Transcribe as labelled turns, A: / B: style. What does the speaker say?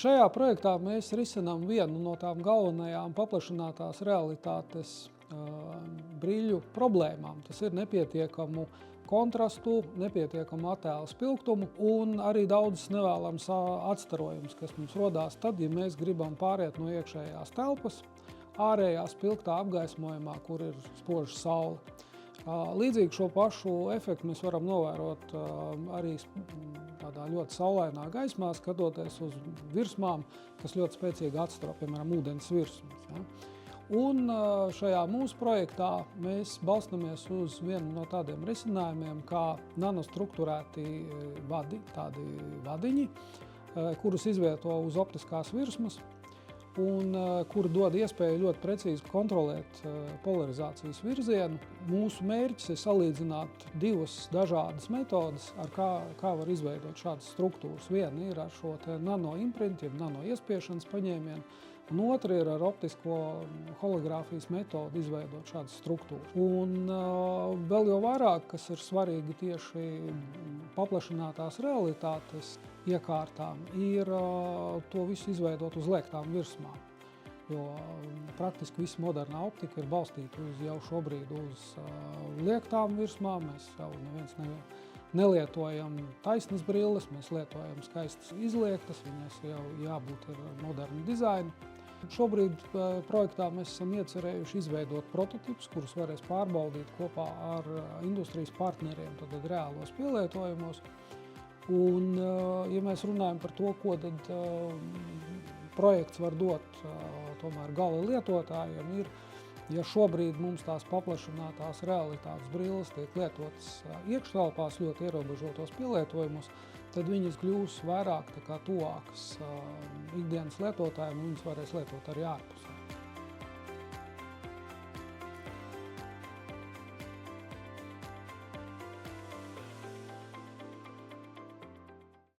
A: Šajā projektā mēs risinām vienu no tām galvenajām paplašinātās realitātes brīļu problēmām. Tas ir nepietiekamu kontrastu, nepietiekamu attēlu spilgtumu un arī daudz nevēlams atstarojums, kas mums rodās tad, ja mēs gribam pāriet no iekšējās telpas ārējā spilgtā apgaismojumā, kur ir spoža saule. Līdzīgi šo pašu efektu mēs varam novērot arī tādā ļoti saulainā gaismā, skatoties uz virsmām, kas ļoti spēcīgi atstaro, piemēram, ūdens virsmas. Ja? Un šajā mūsu projektā mēs balstamies uz vienu no tādiem risinājumiem, kā nanostruktūrēti vadi, tādi vadiņi, kurus izvieto uz optiskās virsmas, un kuri dod iespēju ļoti precīzi kontrolēt polarizācijas virzienu. Mūsu mērķis ir salīdzināt divas dažādas metodas, ar kā var izveidot šādas struktūras. Viena ir ar šo nanoimprinti, nanoiespiešanas paņēmienu, un otra ir ar optisko hologrāfijas metodu izveidot šādas struktūras. Un vēl jau vairāk, kas ir svarīgi tieši paplašinātās realitātes iekārtām, ir to visu izveidot uz liegtām virsmām. Jo praktiski visa modernā optika ir balstīta jau šobrīd uz liegtām virsmām. Mēs jau neviens nelietojam taisnas brilles, mēs lietojam skaistas izliektas, viņas jau jābūt ar modernu dizainu. Šobrīd projektā mēs esam iecerējuši izveidot prototipus, kurus varēs pārbaudīt kopā ar industrijas partneriem, tad reālos pielietojumos. Un, ja mēs runājam par to, ko tad projekts var dot tomēr gala lietotājiem, ir, ja šobrīd mums tās paplašinātās realitātes brilles tiek lietotas iekštelpās ļoti ierobežotos pielietojumus, tad viņas kļūs vairāk tuvākas ikdienas lietotājiem, un viņas varēs lietot arī ārpusē.